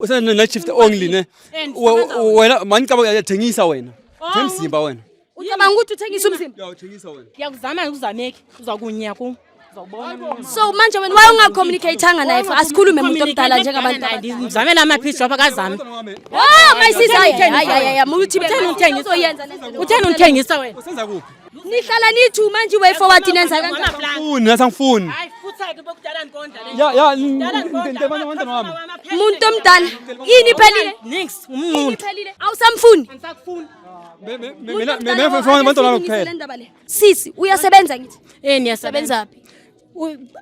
Usana night shift only ne. Wena manicaba uyathengisa wena. Themsimba wena. Ucabanga ukuthi uthengisa umzimba? Ya uthengisa wena. Ngiyakuzama ukuzameki, uzakunya ku. So manje wena why ungacommunicateanga naye for asikhulume umuntu omdala njengabantu abadala. Ngizamela amaphisi lapha kazami. Oh my sister hayi muthi uthengisa uyenza utheni uthengisa wena? Usenza kuphi? Nihlala nithi manje way forward nenza kanjani? Ufuni nasangifuni. Hayi futha ke bokudala nkonda le. Ya ngintebana wena wami. Umuntu omdala yini phelile? Nix Yini umuntu. phelile? Awusamfuni? Angisakufuni. Mina mfana abantu laba kuphela. Sisi uyasebenza ngithi? Niyasebenza. Sebenza phi?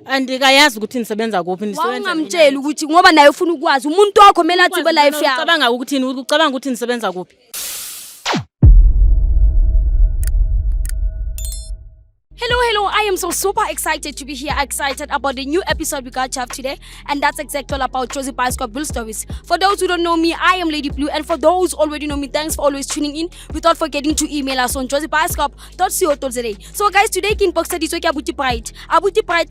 Andikayazi ukuthi nisebenza kuphi nisebenza. Ungamtsheli ukuthi ngoba naye ufuna ukwazi umuntu wakho kumele athi be life yakho. Ucabanga ukuthini? Ucabanga ukuthi nisebenza kuphi? Hello, I am so super excited to be here, excited about the new episode we got to have today, and that's exactly all about Josie Bioscope Bull Stories. For those who don't know me, I am Lady Blue, and for those who already know me, thanks for always tuning in, without forgetting to email us on josiebioscope.co.za. So guys, today kin box this week Abuti Pride,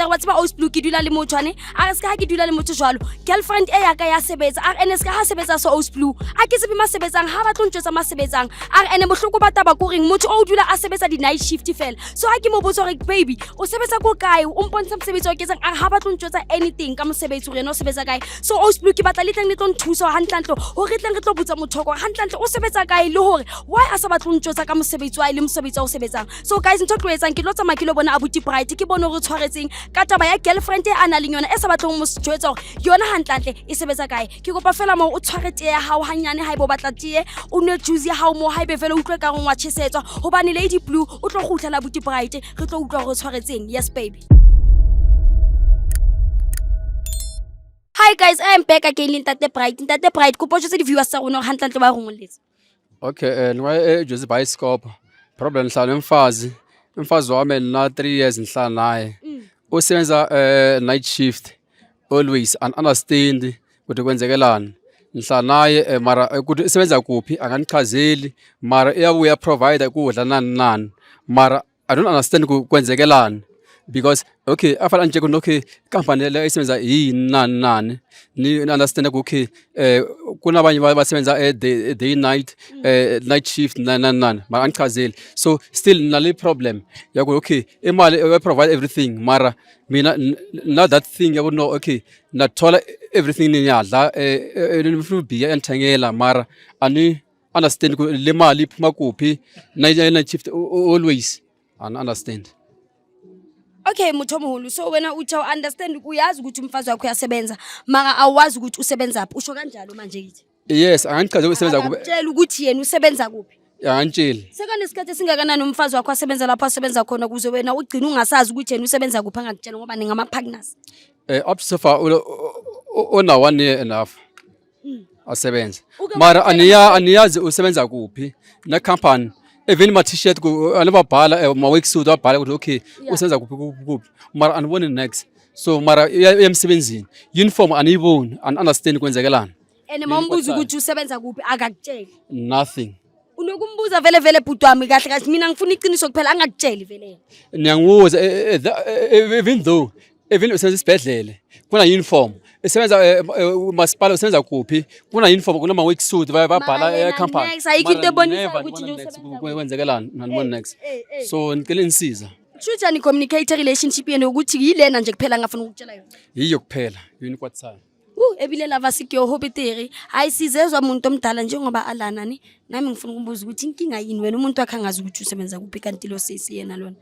what's about Aus Blue ki dula le motho ane, a ska ki dula le motho jwalo. Girlfriend e ya ka ya sebetsa, a ene ska ha sebetsa so Aus Blue. A ke se bima sebetsang ha ba tlo ntjwetsa ma sebetsang, a ene bohloko ba taba ko reng motho o dula a sebetsa di night shift fela. So ha ke mo botsa baby o sebetsa ko kae o mpontsha mosebetsi o ke tsang a ha ba tlo ntjwetsa anything ka mosebetsi re no sebetsa kae so Aus Blue ke batla le tlang le tlo nthusa hantlantlo ho re tlang re tlo botsa mothoko hantlantlo o sebetsa kae le hore why a sa ba tlo ntjwetsa ka mosebetsi wa ile mosebetsi o sebetsang so guys ntho tlo etsang ke tlo tsamaya ke lo bona Abuti Bright ke bona re tshwaretseng ka taba ya girlfriend e ana le yona e sa batlong mo sjwetsa hore yona hantlantle e sebetsa kae ke kopa fela mo o tshware tee ya hao hanyane ha ibo batla tee o ne juice ya hao mo ha ibe vele utlwe ka ngwa tshesetswa hobane Lady Blue o tlo gutlela Abuti Bright re tlo utlwa go tshwaretseng. Yes baby. Hi guys, I am back again in Ntate Bright. Ntate Bright, kopo tse di viewers tsa rona hantlantle ba rongoletse. Okay, nwa Josie Bioscope. Problem hlala umfazi wami na 3 years ngihlala naye. Usebenza night shift always and understand ukuthi kwenzekelani. Ngihlala naye mara ukuthi usebenza kuphi anganichazeli mara uyabuya provide ukudla nani mara I don't understand kwenzekelani because okay after nje okay company le isebenza nani ni understand okay kunabanye basebenza day night night shift nani mara angichazeli so still nale problem yako okay imali we provide everything mara mina not that thing yabo no okay nathola everything niyadla nifuna biya enthengela mara ani understand le mali iphuma kuphi night shift always and understand. Okay Muthomohulu, so wena uthi understand uyazi ukuthi umfazi wakho uyasebenza mara awazi ukuthi usebenza kuphi usho kanjalo manje yithi? Yes, angichaze usebenza kuphi. Tshela ukuthi yena usebenza kuphi. Angitsheli. Sekanesikhathi singakanani umfazi wakho asebenza lapha asebenza khona kuze wena ugcina ungasazi ukuthi yena usebenza kuphi angakutshela ngoba ningama partners. Up so far ona 1 year enough. Asebenza. Mara aniyazi usebenza kuphi na company even my t-shirt anababhala ma worksuit abhala ukuthi okay usenza kuphi mara anibone next so mara emsebenzini uniform aniboni and understand kwenzekelani ene mombuza ukuthi usebenza kuphi akakutsheli nothing unokumbuza vele bhuti wami kahle mina ngifuna iqiniso kuphela angakutsheli vele niyangibuza even usenza isibhedlele kuna uniform esebenza masipala usenza kuphi kuna uniform kuna ma worksuit babhala company next ayikho into ebonisa ukuthi nje usebenza kwenzekelani nanibone next so ngicela insiza Shutha ni communicate relationship yenu ukuthi yilena nje kuphela ngafuna ukutshela yona yiyo kuphela yini kwathana ebile lava sikyo hobiteri hayi sizezwa umuntu omdala njengoba alana ni nami ngifuna ukubuza ukuthi inkinga yini wena umuntu wakhe angazi ukuthi usebenza kuphi kanti lo sisi yena lona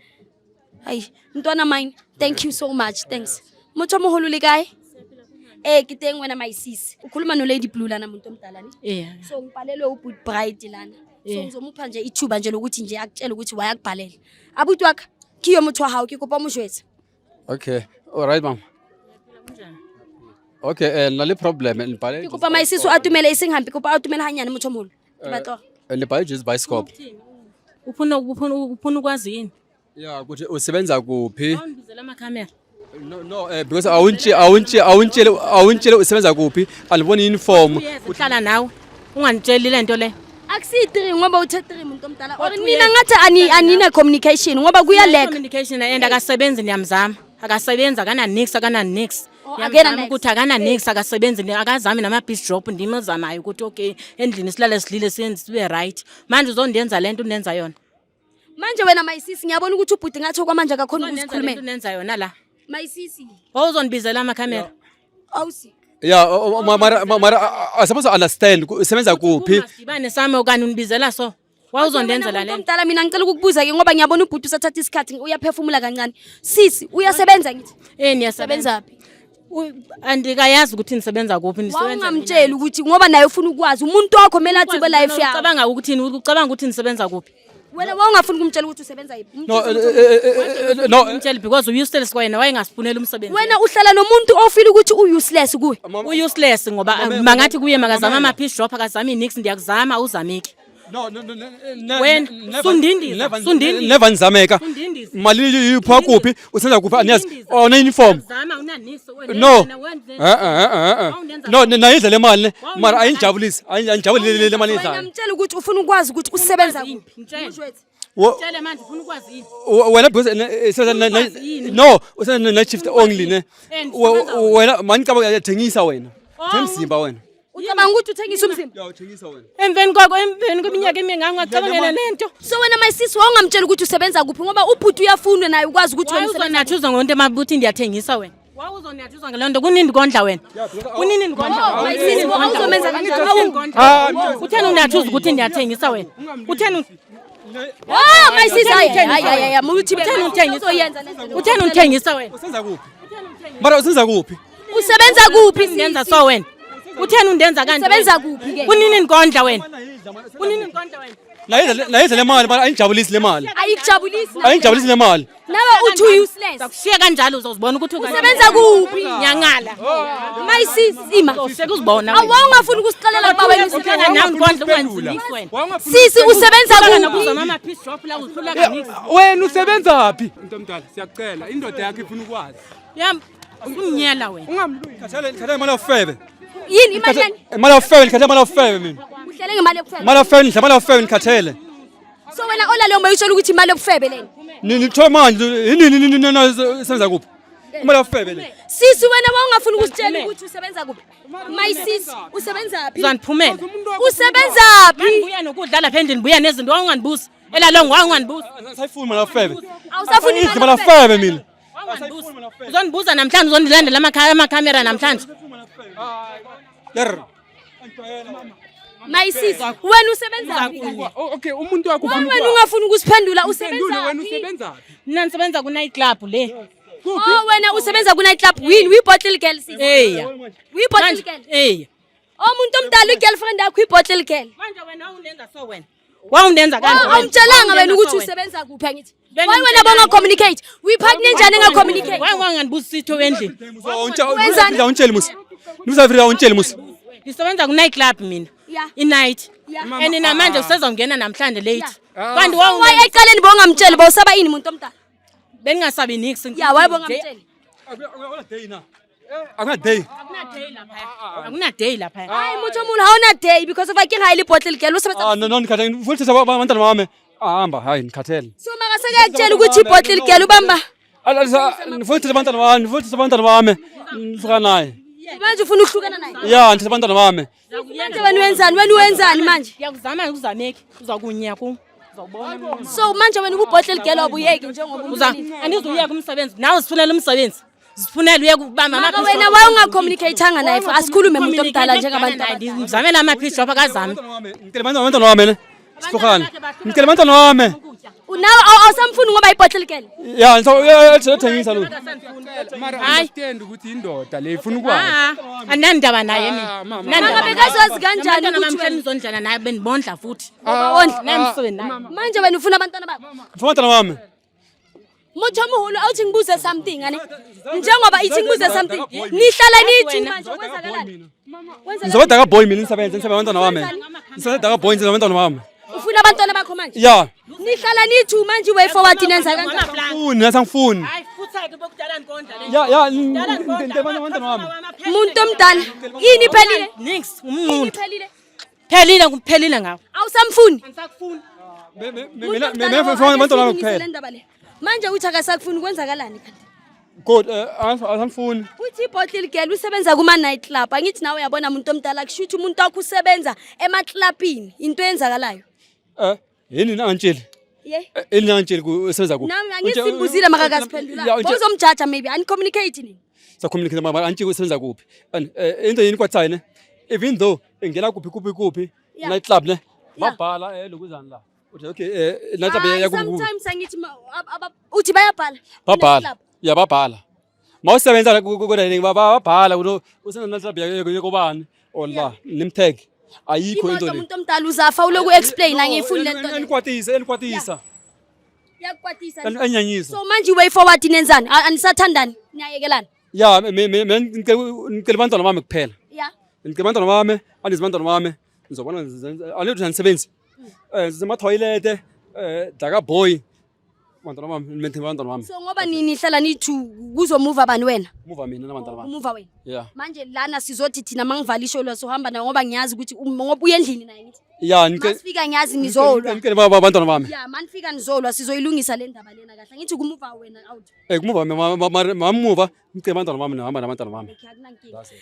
hayi mntwana mine thank you so much thanks Muthomohulu likayi kiteng wena my sis ukhuluma no Lady Blue lana umuntu omdala ni so ngibhalelwe uButi Bright lana so ngizomupha nje ithuba nje lokuthi nje akutshela ukuthi wayakubhalela abuti wakhe kiyo mutho hawo ke kopa mujwetsa okay all right mama okay nale problem ngibhalele kopa my sis atumele isingihambi kopa atumele hanyane Muthomohulu batlo ngibhalele Josie Bioscope ufuna ukwazi yini yeah ukuthi usebenza kuphi awungibizela ama camera no because awuntshele usebenza kuphi alibona uniform uhlala nawe ungantsheli lento le akusi3 ngoba uthe 3 umuntu omdala or mina ngathi anina communication ngoba kuyaleka communication and akasebenzi niyamzama akasebenza kana nix Yamzama ukuthi akana nix akasebenzi akazami nama-beach drop ndimozamayo ukuthi okay endlini silale sidlile sibe right manje uzondenza lento unenza yona manje wena mayisisi ngiyabona ukuthi ubhuti ngathi kwamanje akakhona ukusikhulumela unenza yona la mayisisi wawuzondibizela amakhamera awusi ya mara asabazo understand usebenza kuphi Masibane sami okani unibizela so wawuzondenza la lento mdala mina ngicela ukukubuza ke ngoba ngiyabona ubhuti usathatha isikhathi uyaphefumula kancane sisi uyasebenza ngithi niyasebenza phi andikayazi ukuthi nisebenza kuphi wangamtsheli ukuthi ngoba naye ufuna ukwazi umuntu wakho kumele athi be life yakho ucabanga ukuthi nisebenza kuphi wena wawungafuni ukumtshela ukuthi usebenza yiphi no ngimtshela because useless kwena wayengasifunela umsebenzi wena uhlala nomuntu ofila ukuthi useless kuwe useless ngoba mangathi kuye makazama ama-pitch drop akazami nix ndiyakuzama uzameki wena sundindiza never nizameka mali yipha kuphi usenza kuphi aniyazi ona uniform no no nayidla le mali mara ayinjabulisi ayinjabulile le mali idla ngiyamtshela ukuthi ufuna ukwazi ukuthi usebenza kuphi Tshele manje ufuna ukwazi yini wena because no usenza night shift only ne wena mani kaba uyathengisa wena themzimba wena ucabanga ukuthi uthengisa umzimba uyathengisa wena emveni kweminyaka emingaka ngacabangela lento so wena mayisisi wawungamtshela ukuthi usebenza kuphi ngoba ubhuti uyafunda naye ukwazi ukuthi wena uzonathuza ngonto emabuthi ndiyathengisa wena wawuzonathuza ngelonto kunini kondla wena kunini ngondla mayisisi awuzomenza kanjani utheni unathuza ukuthi ndiyathengisa wena utheni mayisisi hayi muthi utheni uthengisa wena usenza kuphi mara usenza kuphi usebenza kuphi ndenza so wena utheni undenza kanjani usebenza kuphi ke kunini ngondla wena kunini ngondla wena nayidla le mali mara ayinjabulisi le mali ayinjabulisi le mali nawe uthi useless zakushiya kanjalo uzozibona ukuthi usebenza kuphi nyangala mayisisi ima uzibona awungafuni ukusixelela kuba wena usikhana nawe ngondla ungenzini wena sisi usebenza kuphi mama pitch drop la uzihlula nix wena usebenza phi umuntu omdala siyakucela indoda yakhe ifuna ukwazi yam unginyela wena ungamlukhathele imali yofebe yini imali yani imali yofebe ngikhathele imali yofebe mina uhlele ngemali yokufebe imali yofebe ngidla imali yofebe ngikhathele so wena olale umayitshela ukuthi imali yokufebe leni nithola manje yini senza kuphi imali yofebe le sisi wena wawungafuni ukusitshela ukuthi usebenza kuphi mayisisi usebenza phi uzaniphumela usebenza phi buya nokudla lapha endlini buya nezinto wawunganibuza elalongo wawunganibuza sayifuna imali yofebe awusafuni imali yofebe mina uzonibuza namhlanje uzondilandela amakhamera namhlanje mayisisi wena usebenza phi okay umuntu wakho wena ungafuni ukusiphendula usebenza phi mina nisebenza ku-night club le wena usebenza ku-night club wini uyi-bottle girl sisi eya uyi-bottle girl eya umuntu omdala i-girlfriend yakho uyi-bottle girl manje wena wawundenza so wena wawundenza kanjani awumtshelanga wena ukuthi usebenza kuphi angithi wayi wena bonga-communicate uyiphakile njani enga-communicate wayi wanganibuza isitho endlini awuntsheli musa nibuzavira awuntsheli musa ngisebenza ku-night club mina i-night and namanje usezongena namhlanje late kanti wayi eqaleni bongamtsheli bawusaba ini muntu omdala beningasabi nix ya wayi bongamtsheli akunaday lapha hayi muthi omunye hawuna-day because of ake ngayile ibhottle girl usebenza no nikhathele futhi abantwana bami ahamba hayi nikhathele so makasekuyakutshela ukuthi ibhottle girl ubamba futhi abantwana bami nihluka naye manje ufuna ukuhlukana naye ya nithethe abantwana bami manje wena wenzani manje ngiyakuzama uzameki uzakunya ku uzawubona so manje wena ukubhottle girl wabuyeki njengoba andizuyeka umsebenzi nawe zifunela umsebenzi zifunela uye kubamba maka wena wawungacommunicateanga naye asikhulume muntu omdala njengabantu ngizamela ama-pitch drop akazami ngicela abantwana bami ne sihlukane ngicela abantwana bami nawe awusamfuni ngoba ibhottle girl ya thengisa lo hayi ukuthi indoda le ifuna ukwazi anandaba naye mina maka bekazazi kanjani ukuthi wena uzondlana naye benibondla futhi namsebenzi naye manje wena ufuna abantwana bakho abantwana bami muthi omuhulu awuthi ngibuze something ane njengoba ithi ngibuze something nihlala nithi manje kwenzakalani ngizobenza ka-boy mina nisebenze abantwana bami nisebenza ka-boy abantwana bami ufuna abantwana bakho manje ya nihlala nithi manje way forward nenza kanjani asangifuni hayi futhi bokudala ngondla le ya abantwana bami umuntu omdala yini phelile nix umnqundu phelile ngawo awusamfuni angisakufuni mina abantwana bami kuphela manje uthi akasakufuni kwenzakalani kanti Good, angifuni. Uthi bottle girl usebenza kuma night club. Angithi nawe uyabona umuntu omdala kushuthi umuntu wakho usebenza emaklapini. Into eyenzakalayo. Yini nangitshela? Ye. Yini nangitshela usebenza kuphi? Nami angisimbuzile makakasiphendula. Bozomjaja maybe ani communicate nini? Sa communicate mama antshela usebenza kuphi. Into yini kwathina ne? Even though ngena kuphi night club ne? Babhala lokuzana la. Uthi okay night club yakuphi? Sometimes angithi uthi bayabhala. Babhala. Ya babhala. Mawusebenza kodwa babhala usenza night club yakobani? Ola nimtag. Ayikho into le. Umuntu omdala uzafa uloku explain angifuni lento. Enikwatisa. Yakukwatisa. Anyanyisa. So manje way forward nenzani? Anisathandani? Niyayekelana? Ya ngicela abantwana bami kuphela. Yeah. Ngicela abantwana bami, andizibantwana bami. Ngizobona anithi nisebenzi. Zima toilet daga boy. Abantwana bami nimethe abantwana bami. So ngoba nihlala nithu kuzomove abani wena? Move mina nabantwana bami. Move wena. Yeah. Manje lana sizothi thina mangivalisho lo sohamba na ngoba ngiyazi ukuthi ngoba uye endlini naye ngithi. Ya Masifika ngiyazi nizolwa. ngicela abantwana bami. Yeah, manifika nizolwa sizoyilungisa le ndaba lena kahle. Ngithi kumuva wena out. Kumuva mamuva ngicela abantwana bami nahamba nabantwana bami.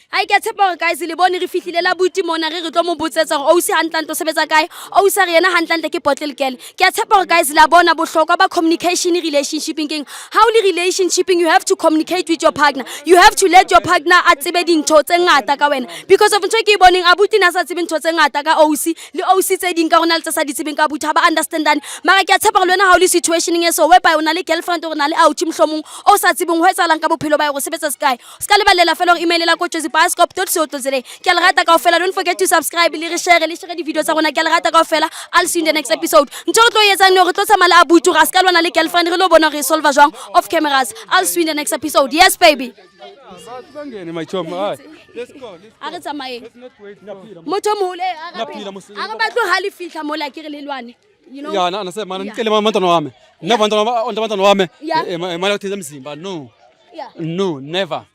Hayi ke tshepa guys le bone re fihlile la buti mona re tlo mo botsetsa go o se hantlanto sebetsa kae o sa re yena hantlantle ke bottle girl ke tshepa guys la bona bohlokwa ba communication relationshiping king how le relationshiping you have to communicate with your partner you have to let your partner a tsebe dintho tse ngata ka wena because of ntwe ke boneng abuti na sa tsebe ntho tse ngata ka OC le OC tse ding ka rona le tsa sa di tsebeng ka buti ha ba understandane mara ke tshepa le wena how le situationing eso whereby ona le girlfriend o na le out mhlomong o sa tsebeng ho etsalang ka bophelo ba go sebetsa sky ska le balela fela email la ko josiebioscope.co.za ke le rata kaofela don't forget to subscribe le share di video tsa rona ke le rata kaofela I'll see you in the next episode ntho tlo yetsang no re tlo tsamala abutu ga ska lwana le girlfriend re lo bona re solve jwang off cameras I'll see you in the next episode yes baby Bangene my chum. Let's go. a re tsamaye Let's not wait. motho mohole a ga batlo ha le fihla mola ke re le lwane you know Ya na se mana ngicela abantwana bami. Nabantwana wami. Yeah. Mali uthenza mzimba. No. yeah No, never.